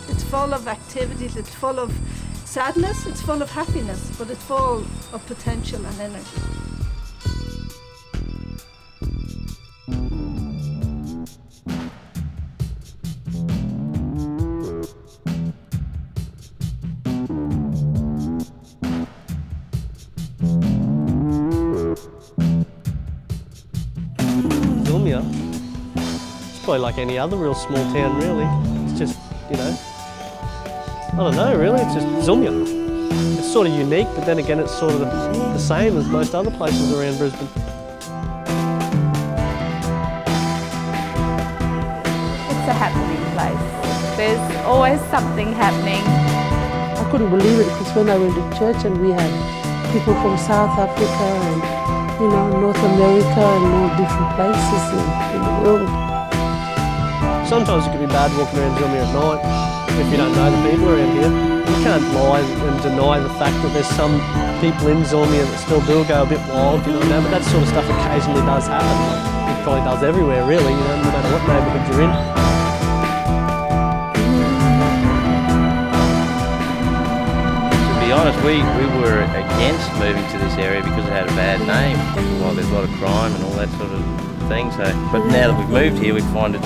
It's full of activities, it's full of sadness, it's full of happiness, but it's full of potential and energy. Zillmere, it's probably like any other real small town really. It's just, you know, I don't know really, it's just Zillmere. It's sort of unique, but then again it's sort of the same as most other places around Brisbane. It's a happening place. There's always something happening. I couldn't believe it because when I went to church and we had people from South Africa and, you know, North America and all different places in the world. Sometimes it can be bad walking around Zillmere at night if you don't know the people around here. You can't lie and deny the fact that there's some people in Zillmere that still do go a bit wild, you know, but that sort of stuff occasionally does happen. It probably does everywhere really, you know, no matter what neighbourhood you're in. To be honest, we were against moving to this area because it had a bad name. Well, there's a lot of crime and all that sort of thing. So, but now that we've moved here, we find it's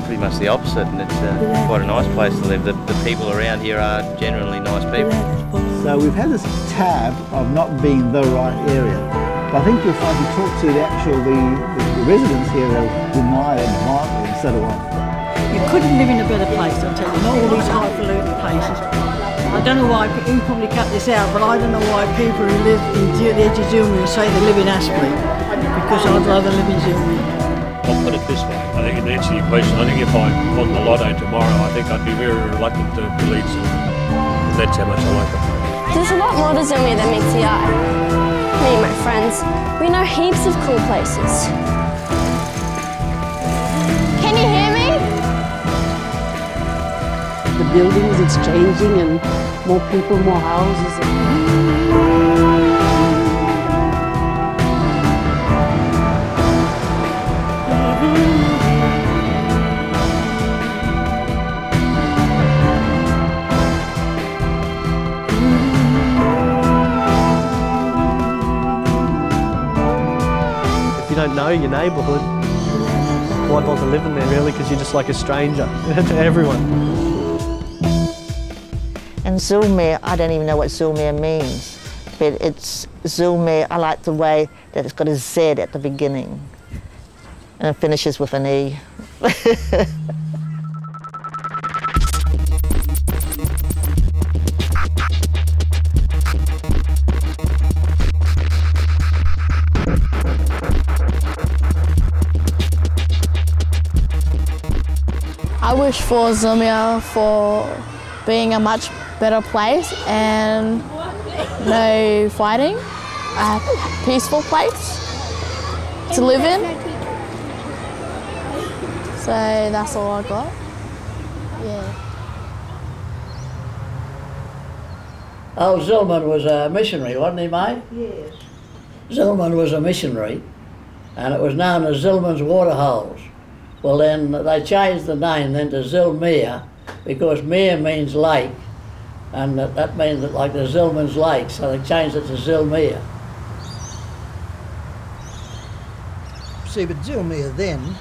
pretty much the opposite, and it's quite a nice place to live. The people around here are generally nice people. So we've had this tab of not being the right area. But I think you'll find if you talk to the residents here, they'll deny it mildly instead of one. You couldn't live in a better place, I'll tell you, not all these highfalutin places. I don't know why, you probably cut this out, but I don't know why people who live in the edge of Zillmere say they live in Aspley, because I'd rather live in Zillmere. I'll put it this way, I think in answer to your question, I think if I won the lotto tomorrow, I think I'd be very reluctant to leave Zillmere. That's how much I like it. There's a lot more to Zillmere than meets the eye. Me and my friends, we know heaps of cool places. Can you hear me? The buildings, it's changing and more people, more houses. If you don't know your neighbourhood, why bother living there really, because you're just like a stranger to everyone. And Zillmere, I don't even know what Zillmere means, but it's Zillmere, I like the way that it's got a Z at the beginning and it finishes with an E. I wish for Zillmere for being a much better place and no fighting, a peaceful place to live in. So that's all I got. Yeah. Oh, Zillmere was a missionary, wasn't he, mate? Yes. Zillmere was a missionary, and it was known as Zillmere's Waterholes. Well, then they changed the name then to Zillmere, because mere means lake, and that means that like the Zillmere's Lake, so they changed it to Zillmere. See, but Zillmere then,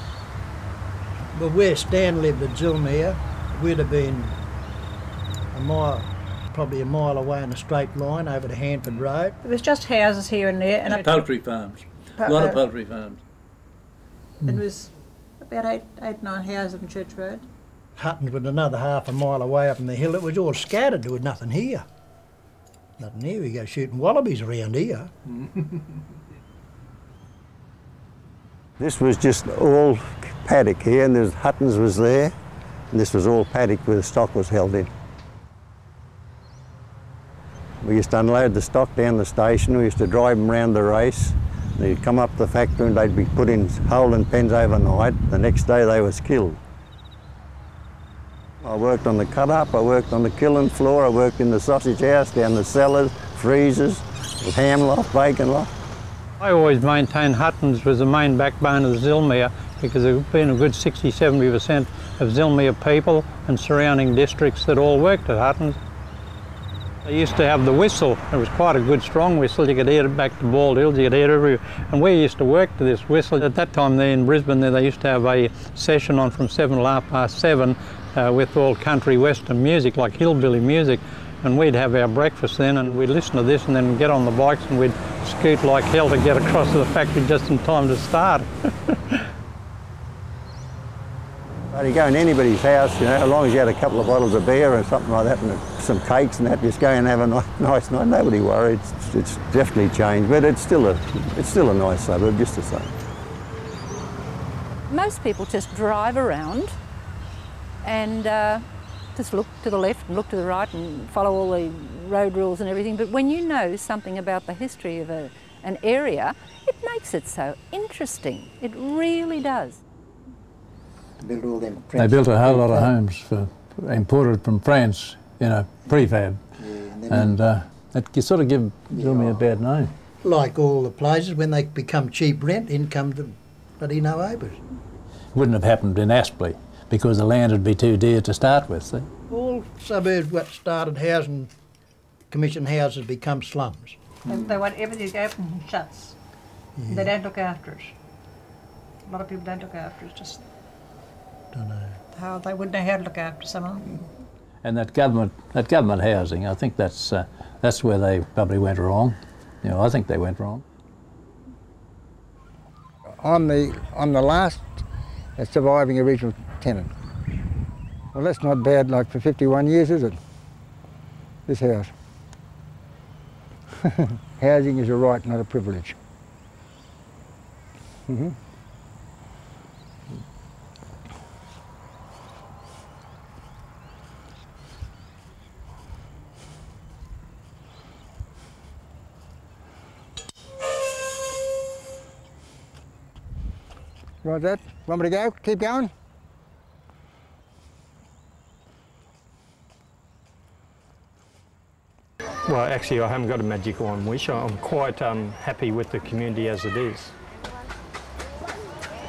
well, where Stan lived at Zillmere, we'd have been a mile, probably a mile away in a straight line over to Hanford Road. There was just houses here and there. And poultry farms, a lot of poultry farms. It was about eight, 9 houses on Church Road. Huttons was another half a mile away up in the hill. It was all scattered. There was nothing here. Nothing here. We go shooting wallabies around here. This was just all paddock here, and there's Huttons was there, and this was all paddock where the stock was held in. We used to unload the stock down the station. We used to drive them around the race. They'd come up to the factory and they'd be put in holding pens overnight. The next day they was killed. I worked on the cut-up, I worked on the kiln floor, I worked in the sausage house, down the cellars, freezers, the ham loft, bacon loft. I always maintained Huttons was the main backbone of Zillmere because there had been a good 60–70% of Zillmere people and surrounding districts that all worked at Huttons. They used to have the whistle. It was quite a good strong whistle. You could hear it back to Bald Hills, you could hear it everywhere. And we used to work to this whistle. At that time there in Brisbane, they used to have a session on from 7 till 7:30 with all country western music, like hillbilly music. And we'd have our breakfast then and we'd listen to this and then get on the bikes and we'd scoot like hell to get across to the factory just in time to start. You go in anybody's house, you know, as long as you had a couple of bottles of beer or something like that and some cakes and that, just go and have a nice night. Nobody worried. It's definitely changed, but it's still a nice suburb, just the same. Most people just drive around and just look to the left and look to the right and follow all the road rules and everything. But when you know something about the history of an area, it makes it so interesting. It really does. They built a whole lot of homes imported from France, you know, prefab. Yeah, and it sort of give Zillmere a bad name. Like all the places, when they become cheap rent, in come the bloody no neighbours. Wouldn't have happened in Aspley because the land would be too dear to start with. See? All suburbs what started housing, commission houses become slums. They want everything open and shuts. Yeah. They don't look after it. A lot of people don't look after it, just don't know how they wouldn't know how to look after someone. And that government housing, I think that's where they probably went wrong. You know, I think they went wrong. I'm the last surviving original tenant. Well, that's not bad, like for 51 years, is it? This house. Housing is a right, not a privilege. Mm-hmm. Right, that. Want me to go? Keep going? Well, actually, I haven't got a magic wand wish. I'm quite happy with the community as it is.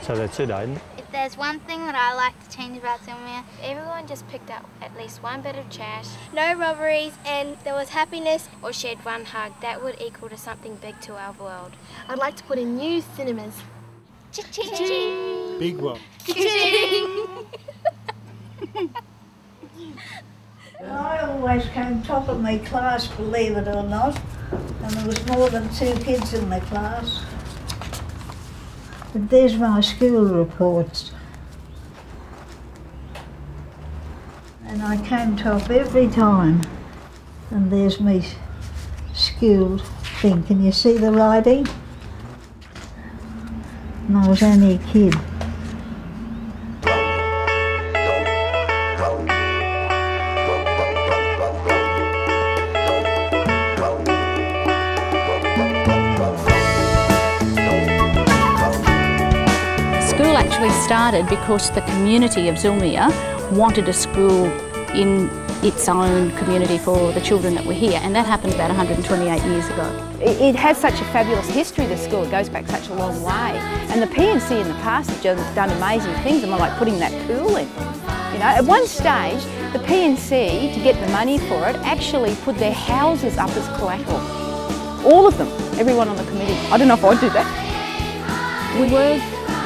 So that's it, Aidan. If there's one thing that I like to change about Zillmere, everyone just picked up at least one bit of trash, no robberies, and there was happiness, or shared one hug, that would equal to something big to our world. I'd like to put in new cinemas. Cha-ching! Big one. Cha-ching! I always came top of my class, believe it or not, and there was more than 2 kids in the class. But there's my school reports. And I came top every time. And there's me school thing. Can you see the writing? And I was only a kid. School actually started because the community of Zillmere wanted a school in its own community for the children that were here, and that happened about 128 years ago. It has such a fabulous history, the school. It goes back such a long way. And the PNC in the past have done amazing things, and like putting that pool in. You know, at one stage, the PNC, to get the money for it, actually put their houses up as collateral. All of them, everyone on the committee. I don't know if I'd do that. We were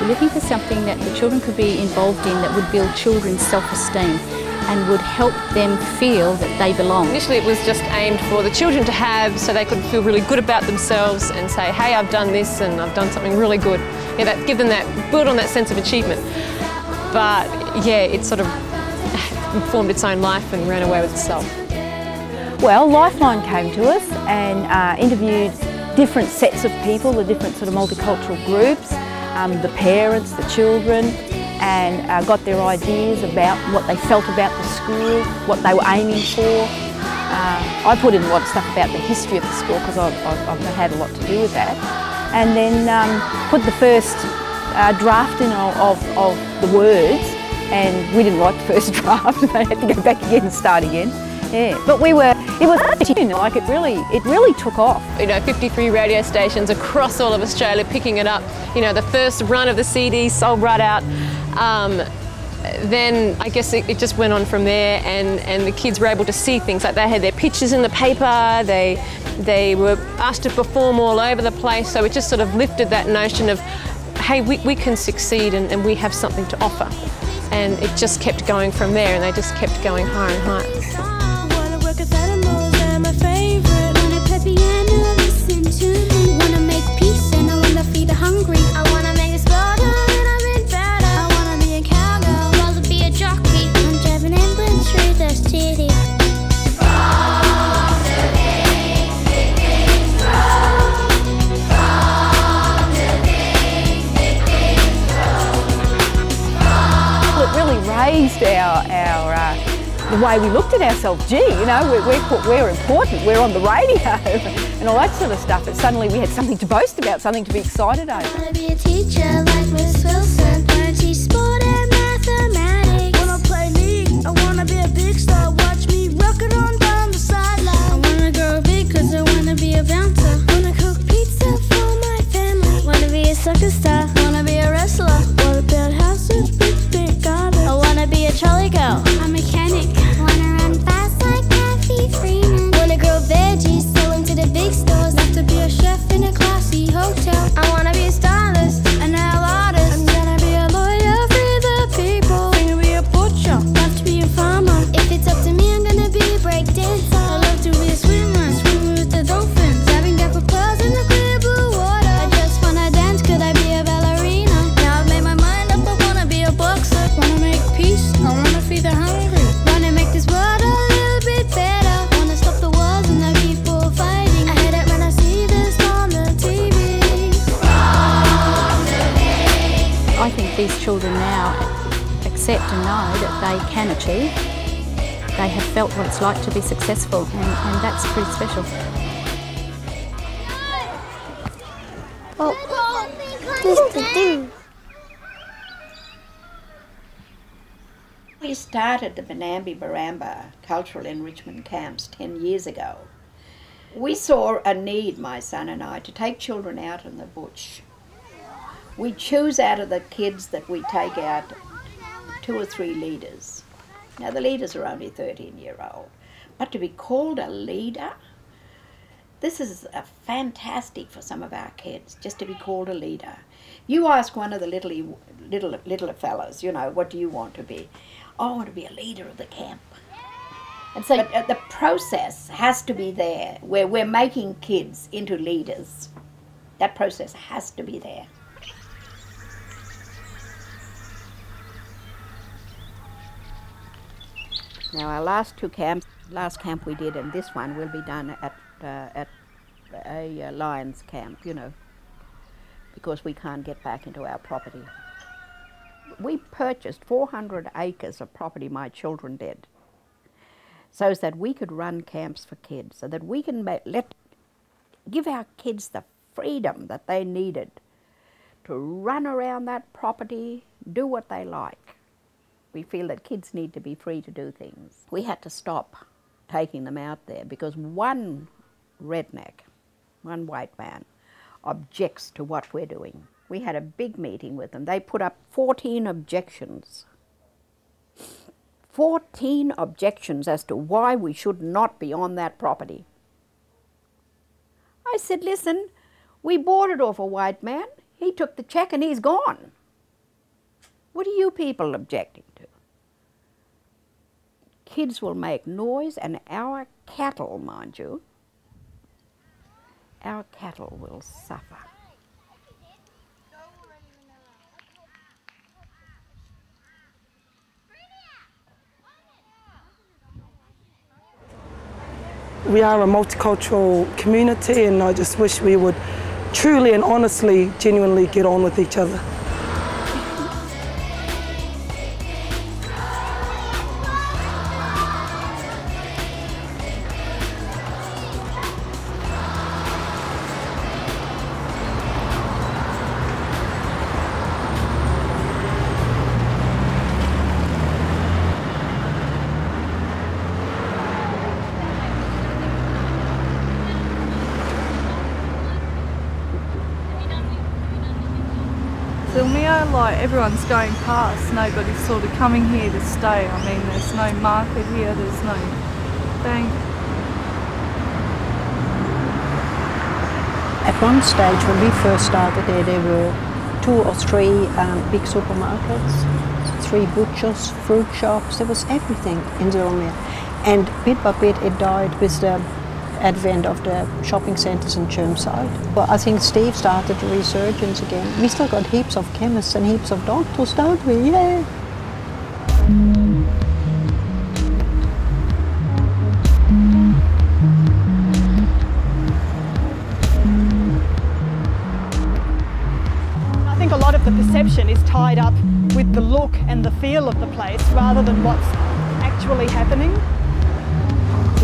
looking for something that the children could be involved in that would build children's self-esteem and would help them feel that they belong. Initially it was just aimed for the children to have so they could feel really good about themselves and say, hey, I've done this and I've done something really good. Yeah, that, give them that, build on that sense of achievement. But yeah, it sort of formed its own life and ran away with itself. Well, Lifeline came to us and interviewed different sets of people, the different sort of multicultural groups, the parents, the children, and got their ideas about what they felt about the school, what they were aiming for. I put in a lot of stuff about the history of the school because I've had a lot to do with that. and then put the first draft in of the words, and we didn't like the first draft. They had to go back again and start again. Yeah, but it was like it really took off. You know, 53 radio stations across all of Australia picking it up. You know, the first run of the CD sold right out. Then I guess it just went on from there, and the kids were able to see things, like they had their pictures in the paper, they were asked to perform all over the place, so it just sort of lifted that notion of, hey, we can succeed and we have something to offer. And it just kept going from there, and they just kept going higher and higher. Raised the way we looked at ourselves. Gee, you know, we're important, we're on the radio and all that sort of stuff. And suddenly we had something to boast about, something to be excited over. I wanna be a teacher like Miss Wilson. Wanna teach sport and mathematics. Wanna play league, I wanna be a big star. Watch me rock it on down the sideline. I wanna grow big cause I wanna be a bouncer. Wanna cook pizza for my family. Wanna be a soccer star, wanna be a wrestler. Wanna build houses, big gardens. I wanna be a trolley girl, a mechanic. Wanna run fast like Kathy Freeman. Wanna grow veggies, sell them to the big stores. Love to be a chef in a classy hotel. I wanna be a stylist, a nail artist. I'm gonna be a lawyer for the people. Gonna be a butcher, love to be a farmer. If it's up to me, I'm gonna be a break dancer. I love to be a swimmer, swimming with the dolphins. Having got for pearls in the clear blue water. I just wanna dance, could I be a ballerina? Now I've made my mind up, I wanna be a boxer. Wanna make peace, I wanna feed the hungry. Wanna make this world a little bit better. Wanna stop the wars and the people fighting. I hate it when I see this on the TV. I think these children now accept and know that they can achieve. They have felt what it's like to be successful, and that's pretty special. Oh, what's to do? We started the Benambi Baramba cultural enrichment camps 10 years ago. We saw a need, my son and I, to take children out in the bush. We choose out of the kids that we take out 2 or 3 leaders. Now the leaders are only 13-year-old, but to be called a leader, this is fantastic for some of our kids, just to be called a leader. You ask one of the littler fellas, you know, what do you want to be? I want to be a leader of the camp. And so the process has to be there, where we're making kids into leaders. That process has to be there. Now our last 2 camps, last camp we did and this one will be done at a Lions camp, you know, because we can't get back into our property. We purchased 400 acres of property, my children did, so that we could run camps for kids, so that we can give our kids the freedom that they needed to run around that property, do what they like. We feel that kids need to be free to do things. We had to stop taking them out there because one redneck, one white man, objects to what we're doing. We had a big meeting with them. They put up 14 objections. 14 objections as to why we should not be on that property. I said, listen, we bought it off a white man. He took the check and he's gone. What are you people objecting to? Kids will make noise, and our cattle, mind you, our cattle will suffer. We are a multicultural community, and I just wish we would truly and honestly, genuinely get on with each other. Zillmere, like everyone's going past, nobody's sort of coming here to stay. I mean, there's no market here, there's no bank. At one stage when we first started there were 2 or 3 big supermarkets, 3 butchers, fruit shops, there was everything in Zillmere. And bit by bit it died with the advent of the shopping centres in Chermside. Well, I think Steve started the resurgence again. We still got heaps of chemists and heaps of doctors, don't we? Yeah. I think a lot of the perception is tied up with the look and the feel of the place rather than what's actually happening.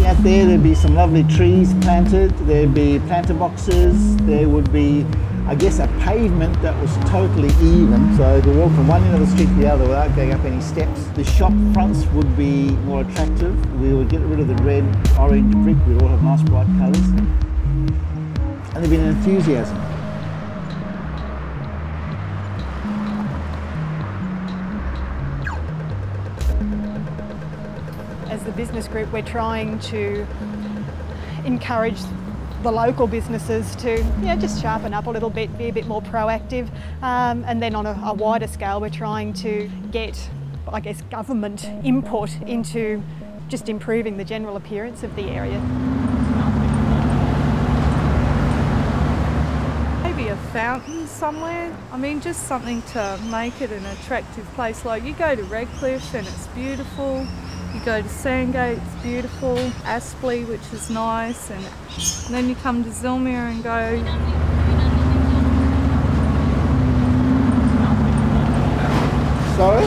Out there, there'd be some lovely trees planted, there'd be planter boxes, there would be, I guess, a pavement that was totally even, so you could walk from one end of the street to the other without going up any steps. The shop fronts would be more attractive. We would get rid of the red, orange brick, we'd all have nice bright colours. And there'd be an enthusiasm. As the business group, we're trying to encourage the local businesses to just sharpen up a little bit, be a bit more proactive, and then on a wider scale we're trying to get, I guess, government input into just improving the general appearance of the area. Maybe a fountain somewhere. I mean, just something to make it an attractive place. Like you go to Redcliffe and it's beautiful. You go to Sandgate, it's beautiful, Aspley, which is nice, and then you come to Zillmere and go... Sorry?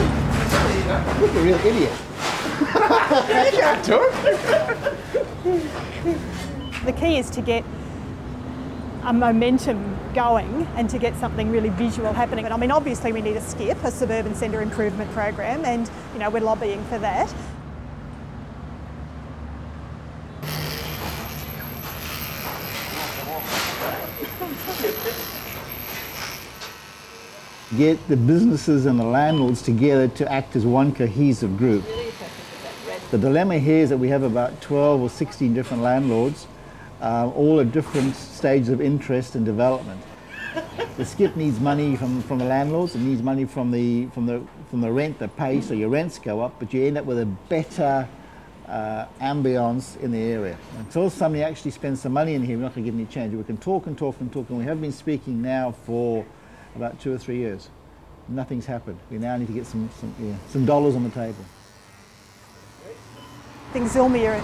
You're a real idiot. You can't talk. The key is to get a momentum going and to get something really visual happening. I mean, obviously we need a SCIP, a Suburban Centre Improvement Program, and we're lobbying for that. Get the businesses and the landlords together to act as one cohesive group. The dilemma here is that we have about 12 or 16 different landlords, all at different stages of interest and development. The SCIP needs money from the landlords, it needs money from the rent they pay, so your rents go up, but you end up with a better ambience in the area. Until somebody actually spends some money in here, we're not going to get any change. We can talk and talk and talk, and we have been speaking now for about 2 or 3 years. Nothing's happened. We now need to get some dollars on the table. I think Zillmere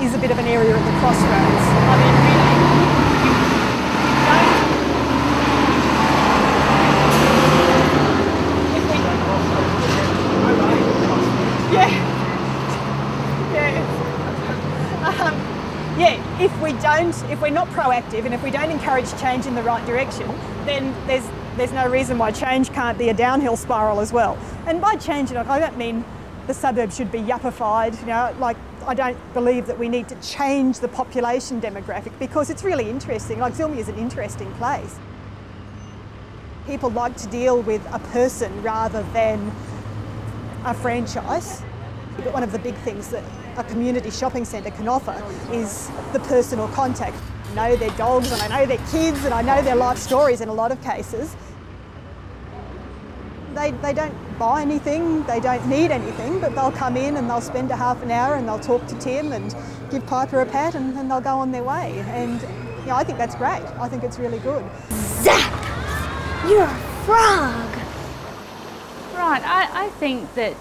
is a bit of an area at the crossroads. I mean, if we're not proactive and if we don't encourage change in the right direction, then there's no reason why change can't be a downhill spiral as well. And by change, I don't mean the suburb should be yuppified, like I don't believe that we need to change the population demographic because it's really interesting. Like Zillmere is an interesting place. People like to deal with a person rather than a franchise. But one of the big things that a community shopping centre can offer is the personal contact. I know their dogs and I know their kids and I know their life stories in a lot of cases. They don't buy anything, they don't need anything, but they'll come in and they'll spend a half an hour and they'll talk to Tim and give Piper a pat and they'll go on their way. And I think that's great. I think it's really good. Zach! You're a frog! Right, I think that,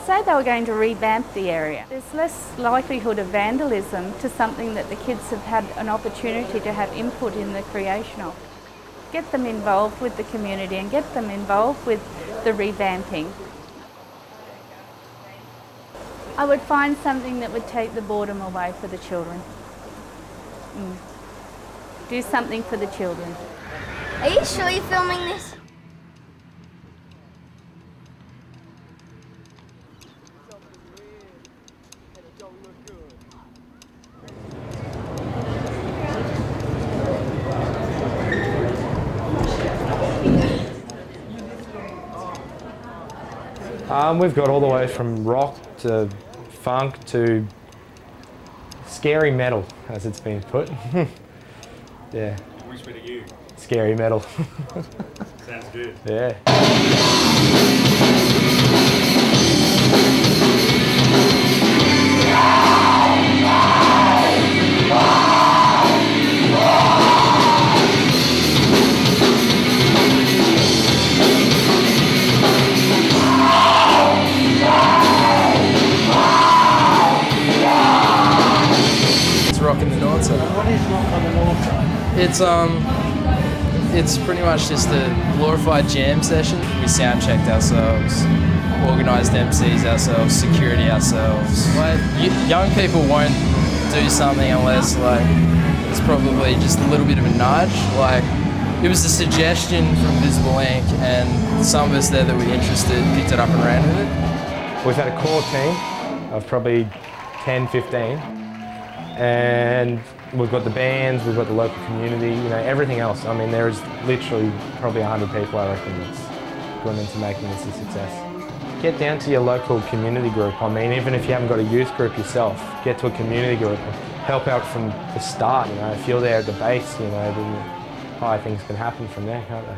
say they were going to revamp the area, there's less likelihood of vandalism to something that the kids have had an opportunity to have input in the creation of. Get them involved with the community and get them involved with the revamping. I would find something that would take the boredom away for the children. Do something for the children. Are you sure you're filming this? We've got all the way from rock to funk to scary metal, as it's been put. Yeah. Which bit are you? Scary metal. Sounds good. Yeah. Rock in the north side. What is rock on the north side? It's pretty much just a glorified jam session. We sound checked ourselves, organised MCs ourselves, security ourselves. Like, young people won't do something unless it's probably just a little bit of a nudge. Like, it was a suggestion from Visible Ink, and some of us there that were interested picked it up and ran with it. We've had a core team of probably 10, 15. And we've got the bands, we've got the local community, you know, everything else. I mean, there is literally probably 100 people, I reckon, that's gone into making this a success. Get down to your local community group. I mean, even if you haven't got a youth group yourself, get to a community group and help out from the start, you know. If you're there at the base, you know, then high things can happen from there, can't they?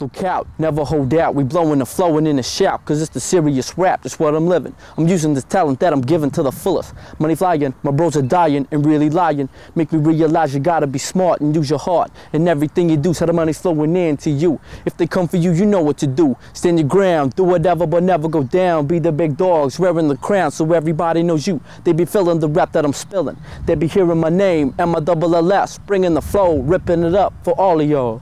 Look out, never hold out. We blowing and flowing in the shout, cause it's the serious rap, that's what I'm living. I'm using this talent that I'm giving to the fullest. Money flying, my bros are dying and really lying. Make me realize you gotta be smart and use your heart. And everything you do, so the money's flowing in to you. If they come for you, you know what to do. Stand your ground, do whatever but never go down. Be the big dogs, wearing the crown so everybody knows you. They be feeling the rap that I'm spilling. They be hearing my name and my double LS, bringing the flow, ripping it up for all of y'all.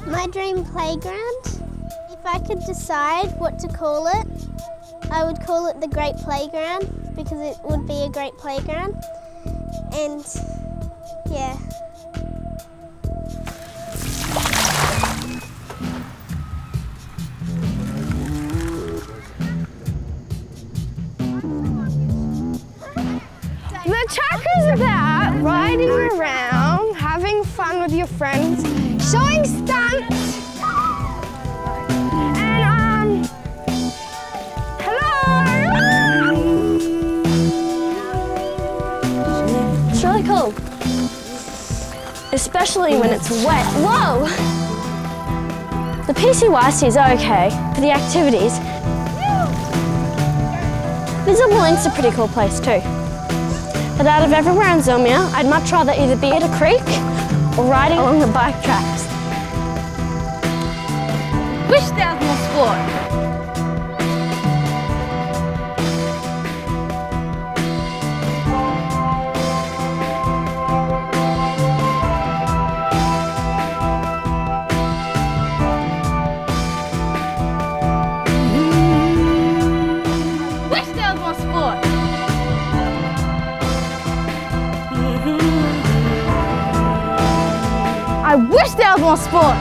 My dream playground, if I could decide what to call it, I would call it the Great Playground because it would be a great playground. And yeah. The track is about riding around, having fun with your friends, showing stunts, and hello! It's really cool, especially when it's wet. Whoa! The PCYC is okay for the activities. Visible Ink's a pretty cool place too. But out of everywhere in Zillmere, I'd much rather either be at a creek or riding along the bike tracks. Wish there was more sport. Wish there was more sport. I wish there was more sport.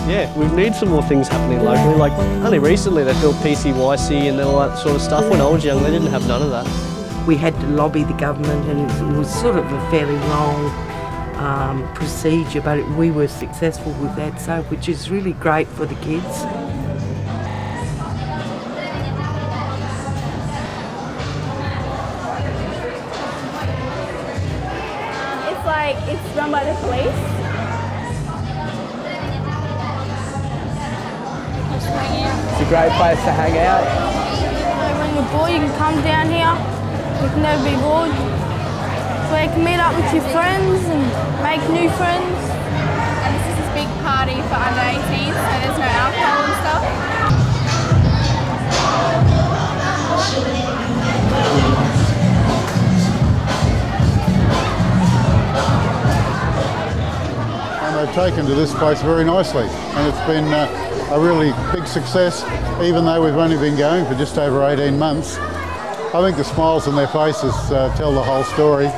Yeah, We need some more things happening locally. Like only recently they built PCYC and all that sort of stuff. When I was young, they didn't have none of that. We had to lobby the government, and it was sort of a fairly long procedure, but we were successful with that, so which is really great for the kids. It's run by the police. It's a great place to hang out. When you're bored, you can come down here. You can never be bored. So you can meet up with your friends and make new friends. And this is this big party for under 18s, so there's no alcohol and stuff. They've taken to this place very nicely, and it's been a really big success, even though we've only been going for just over 18 months. I think the smiles on their faces tell the whole story.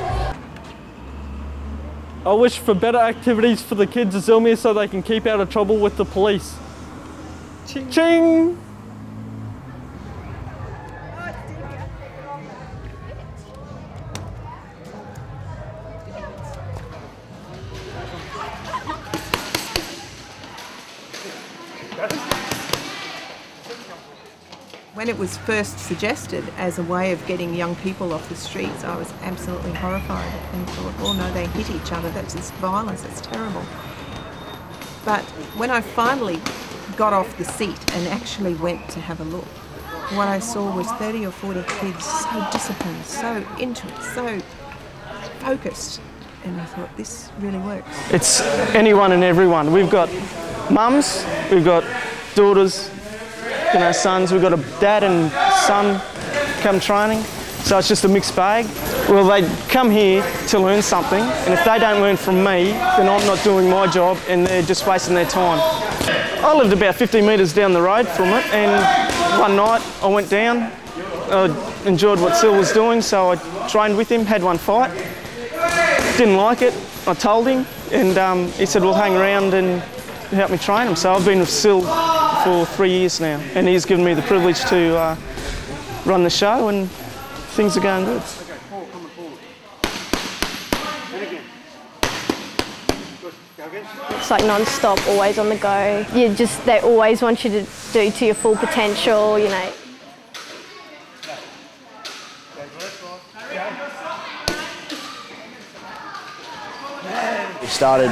I wish for better activities for the kids of Zillmere so they can keep out of trouble with the police. Ching! Ching! When it was first suggested as a way of getting young people off the streets, I was absolutely horrified and thought, oh no, they hit each other, that's just violence, that's terrible. But when I finally got off the seat and actually went to have a look, what I saw was 30 or 40 kids so disciplined, so into it, so focused. And I thought, this really works. It's anyone and everyone. We've got mums, we've got daughters, you know, sons. We've got a dad and son come training, so it's just a mixed bag. Well, they come here to learn something, and if they don't learn from me, then I'm not doing my job and they're just wasting their time. I lived about 15 metres down the road from it, and one night I went down. I enjoyed what Sil was doing, so I trained with him, had one fight. Didn't like it, I told him, and he said, well, hang around and help me train him. So I've been with Sil for 3 years now, and he's given me the privilege to run the show, and things are going good. It's like non-stop, always on the go. They always want you to do to your full potential, you know. We started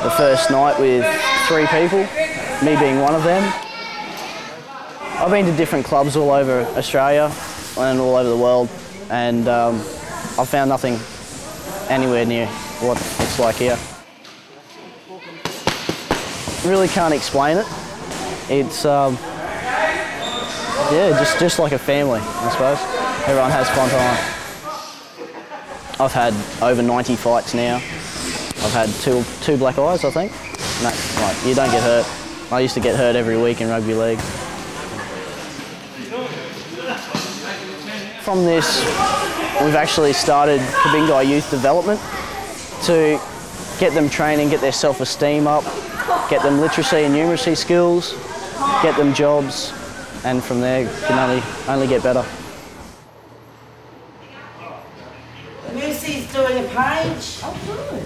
the first night with 3 people, me being one of them. I've been to different clubs all over Australia and all over the world, and I've found nothing anywhere near what it's like here. Really can't explain it. It's yeah, just like a family, I suppose. Everyone has fun time. I've had over 90 fights now. I've had two black eyes, I think. No, like, you don't get hurt. I used to get hurt every week in rugby league. From this, we've actually started Kabingai Youth Development to get them training, get their self-esteem up, get them literacy and numeracy skills, get them jobs, and from there can only get better. Lucy's doing a page. Oh, good.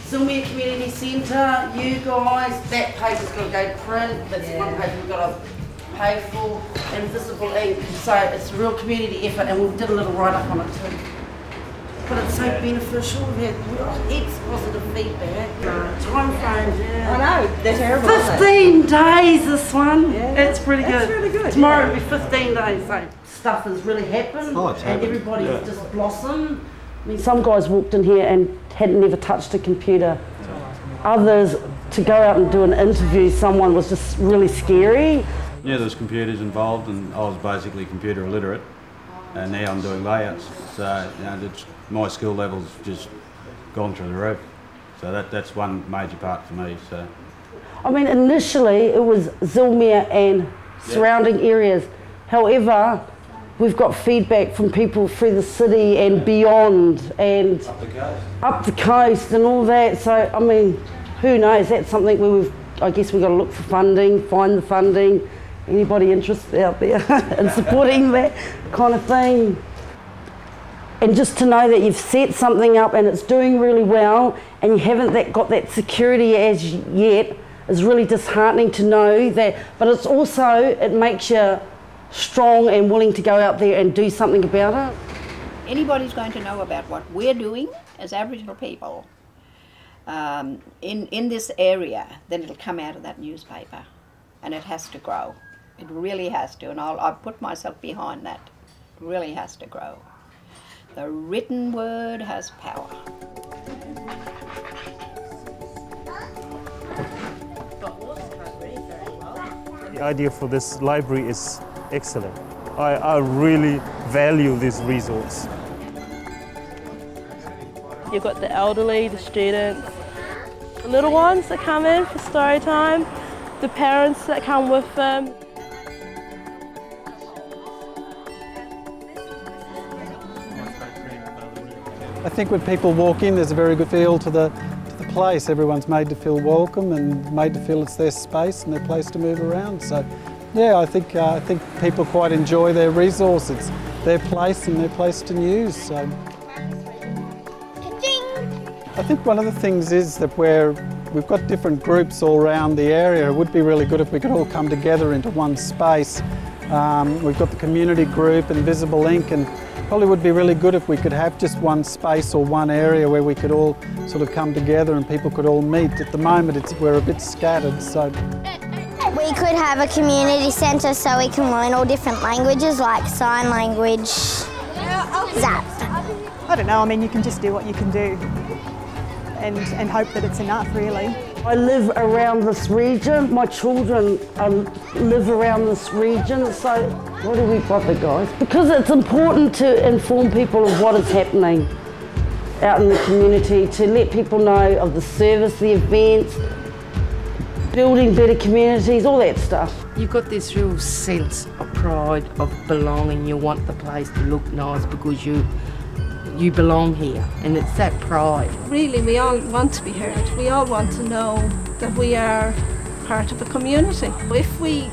Zillmere Community Centre, you guys, that paper's got to go to print, that's one paper we've got to pay for, invisible ink. So it's a real community effort, and we did a little write-up on it too. But it's so beneficial, we've had heaps positive feedback. Time frames, yeah. I know, they're terrible. 15 days this one. Yeah. It's pretty good. That's really good. Tomorrow yeah. will be 15 days, so stuff has really happened. Oh, it's and happened. everybody's Yeah. just blossomed. I mean, some guys walked in here and hadn't never touched a computer. Others, to go out and do an interview, someone was just really scary. Yeah, there's computers involved, and I was basically computer illiterate, and now I'm doing layouts. So, you know, my skill level's just gone through the roof. So that's one major part for me. So, I mean, initially it was Zillmere and surrounding areas. However, we've got feedback from people through the city and beyond, and up the coast and all that. So, I mean, who knows? That's something we've I guess we've got to look for funding, find the funding, anybody interested out there in supporting that kind of thing. And just to know that you've set something up and it's doing really well and you haven't got that security as yet is really disheartening to know that, but it's also, it makes you strong and willing to go out there and do something about it. Anybody's going to know about what we're doing as Aboriginal people in this area, then it'll come out of that newspaper, and it has to grow. It really has to, and I'll put myself behind that. It really has to grow. The written word has power. The idea for this library is excellent. I really value this resource. You've got the elderly, the students, the little ones that come in for story time, the parents that come with them. I think when people walk in, there's a very good feel to the place. Everyone's made to feel welcome and made to feel it's their space and their place to move around. So, yeah, I think people quite enjoy their resource. It's their place and their place to use. So. I think one of the things is that we've got different groups all around the area. It would be really good if we could all come together into one space. We've got the community group and Visible Inc. and probably would be really good if we could have just one space or one area where we could all sort of come together and people could all meet. At the moment we're a bit scattered, so. We could have a community centre so we can learn all different languages like sign language, Zap. I don't know, I mean you can just do what you can do and hope that it's enough really. I live around this region, my children live around this region, so what do we bother, guys? Because it's important to inform people of what is happening out in the community, to let people know of the service, the events, building better communities, all that stuff. You've got this real sense of pride, of belonging. You want the place to look nice because you belong here, and it's that pride. Really, we all want to be heard. We all want to know that we are part of a community. If we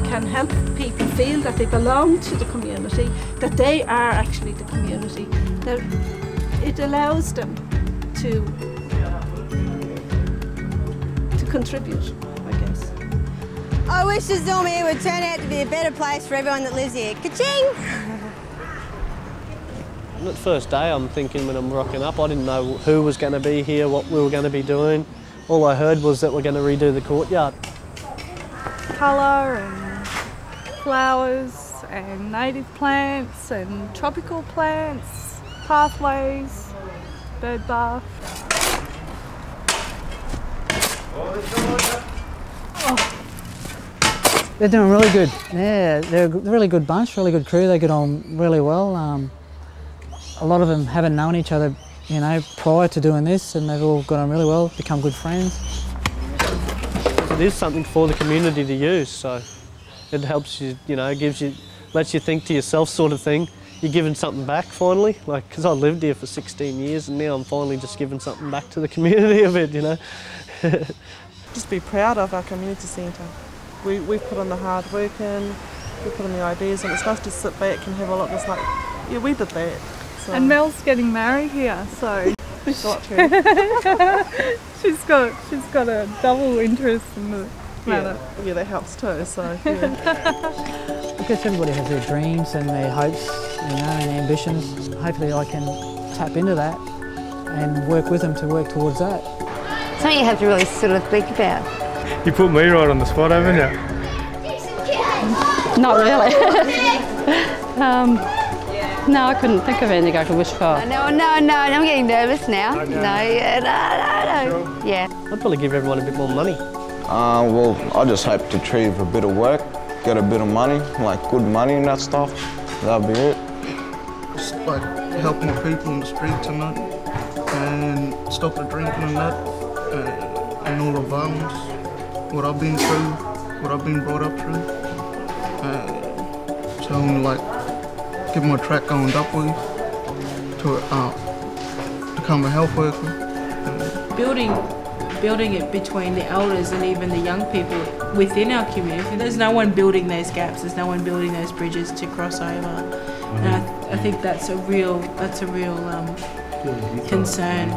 can help people feel that they belong to the community, that they are actually the community, that it allows them to contribute, I guess. I wish the Zillmere would turn out to be a better place for everyone that lives here. Ka-ching! The first day I'm thinking when I'm rocking up, I didn't know who was going to be here, what we were going to be doing. All I heard was that we're going to redo the courtyard. Colour and flowers and native plants and tropical plants, pathways, bird bath. They're doing really good. Yeah, they're a really good bunch, really good crew. They get on really well. A lot of them haven't known each other, you know, prior to doing this, and they've all got on really well, become good friends. It is something for the community to use, so it helps you, you know, lets you think to yourself sort of thing. You're giving something back finally, like, because I lived here for 16 years and now I'm finally just giving something back to the community a bit, you know. Just be proud of our community centre. We put on the hard work in, we put on the ideas, and it's nice to sit back and have a look. It's like, yeah, we did that. So. And Mel's getting married here, so she's got a double interest in the matter. Yeah, that helps too. So yeah. I guess everybody has their dreams and their hopes, you know, and ambitions. Hopefully, I can tap into that and work with them to work towards that. Something you have to really sort of think about. You put me right on the spot, haven't you? Not really. No, I couldn't think of anything I could wish for. No, I'm getting nervous now. No. Yeah. I'd probably give everyone a bit more money. Well, I just hope to achieve a bit of work, get a bit of money, like good money and that stuff. That'll be it. Just like helping the people in the streets and that, and stop the drinking and that, and all the violence, what I've been through, what I've been brought up through. So I'm like, get my track going upwards to become a health worker. Building building it between the elders and even the young people within our community. There's no one building those gaps, there's no one building those bridges to cross over. And I think that's a real concern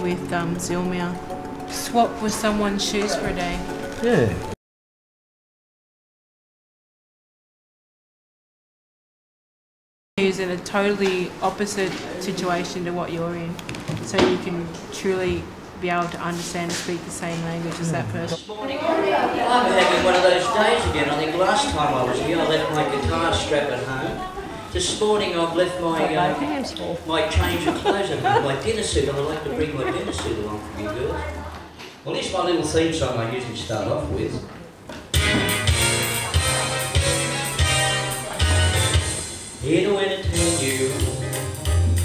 with Zillmere. Swap with someone's shoes for a day. Yeah. Who's in a totally opposite situation to what you're in, so you can truly be able to understand and speak the same language as that person. I'm having one of those days again. I think last time I was here I left my guitar strap at home. This morning I've left my change of clothes at home, my dinner suit. I would like to bring my dinner suit along for you girls. Well, this is my little theme song I usually start off with. Here to entertain you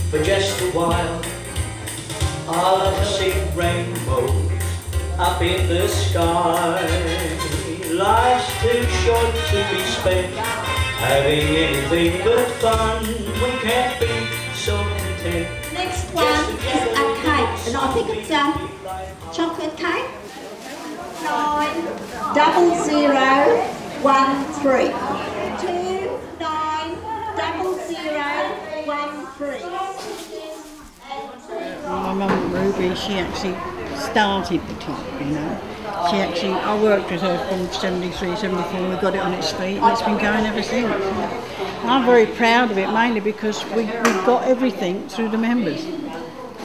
for just a while. I'll love to see rainbows up in the sky. Life's too short to be spent having anything but fun. We can't be so content. Next one is a cake, and I think it's chocolate cake. 90013. 2900013. My mum Ruby, she actually started the club, you know. She actually, I worked with her from 73, 74, we got it on its feet and it's been going ever since. And I'm very proud of it, mainly because we got everything through the members.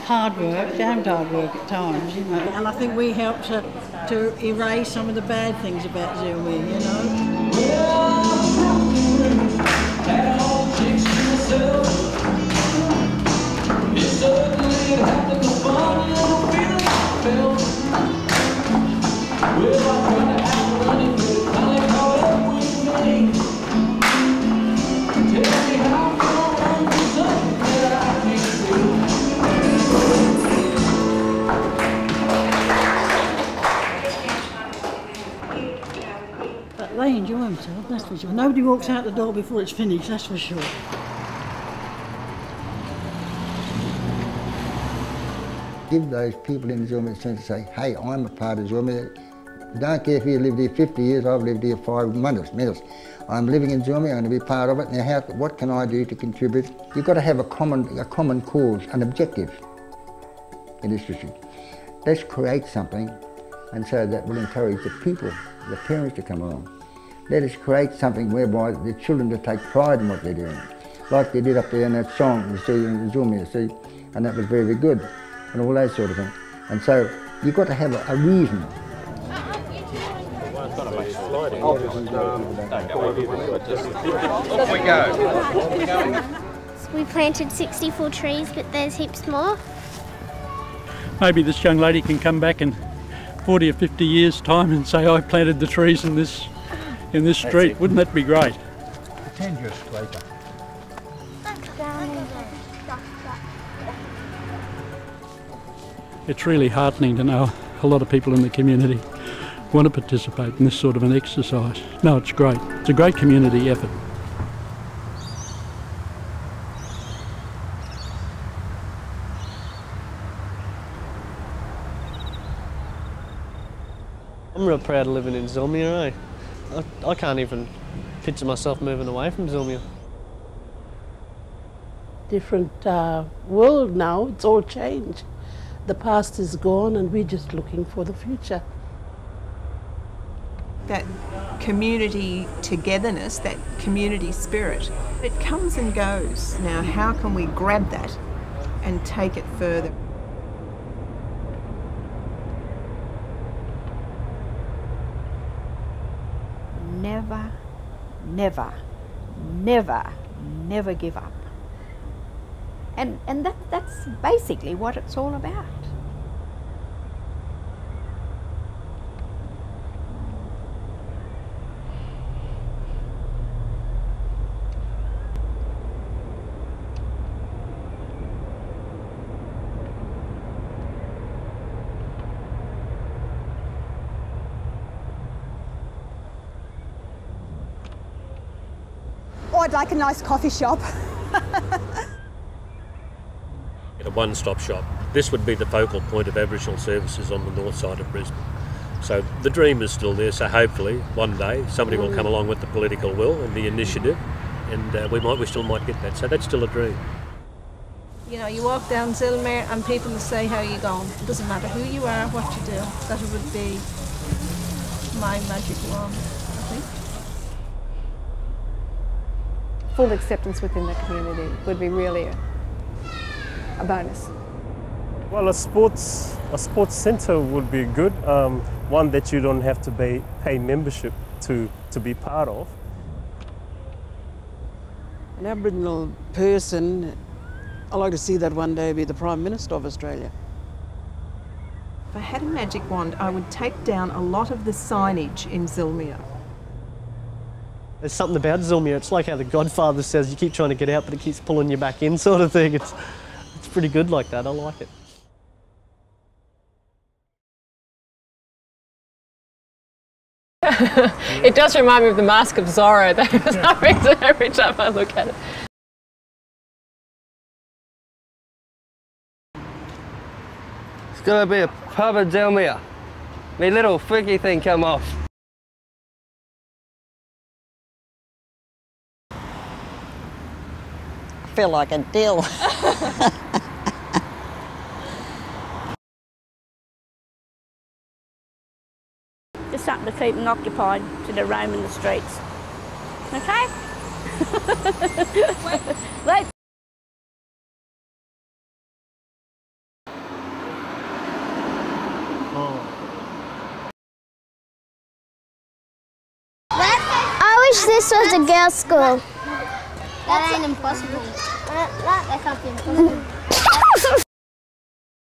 Hard work, damned hard work at times, you know. And I think we helped to erase some of the bad things about Zillmere, you know. But they enjoy themselves, that's for sure. Nobody walks out the door before it's finished, that's for sure. Give those people in Zillmere a chance to say, hey, I'm a part of Zillmere. Don't care if you lived here 50 years, I've lived here 5 months. I'm living in Zillmere, I'm going to be part of it. Now, what can I do to contribute? You've got to have a common cause, an objective in this district. Let's create something, and so that will encourage the people, the parents to come along. Let us create something whereby the children to take pride in what they're doing. Like they did up there in that song, you see, in Zillmere, see, and that was very, very good. And all those sort of things. And so you've got to have a reason. Off we go. We planted 64 trees, but there's heaps more. Maybe this young lady can come back in 40 or 50 years' time and say, I planted the trees in this street. Wouldn't that be great? Pretend you're a scraper. It's really heartening to know a lot of people in the community want to participate in this sort of an exercise. No, it's great. It's a great community effort. I'm real proud of living in Zillmere, eh? I can't even picture myself moving away from Zillmere. Different world now, it's all changed. The past is gone and we're just looking for the future. That community togetherness, that community spirit, it comes and goes. Now, how can we grab that and take it further? Never, never, never, never give up. And that's basically what it's all about. Oh, I'd like a nice coffee shop. a one-stop shop. This would be the focal point of Aboriginal services on the north side of Brisbane. So the dream is still there, so hopefully one day somebody will come along with the political will and the initiative, and we still might get that. So that's still a dream. You know, you walk down Zillmere and people will say how you going. It doesn't matter who you are, what you do. That would be my magic wand, I think. Full acceptance within the community would be really a bonus. Well, a sports centre would be good. One that you don't have to pay membership to be part of. An Aboriginal person, I'd like to see that one day be the Prime Minister of Australia. If I had a magic wand, I would take down a lot of the signage in Zillmere. There's something about Zillmere, it's like how The Godfather says you keep trying to get out but it keeps pulling you back in sort of thing. It's pretty good like that, I like it. It does remind me of the Mask of Zorro, though, for some reason, every time I look at it. It's gonna be a pub at Zillmere. My little freaky thing come off. I feel like a dill. Just something to keep them occupied so they're roaming the streets. Okay? Wait. I wish this was a girls' school. That ain't impossible. That can't be impossible.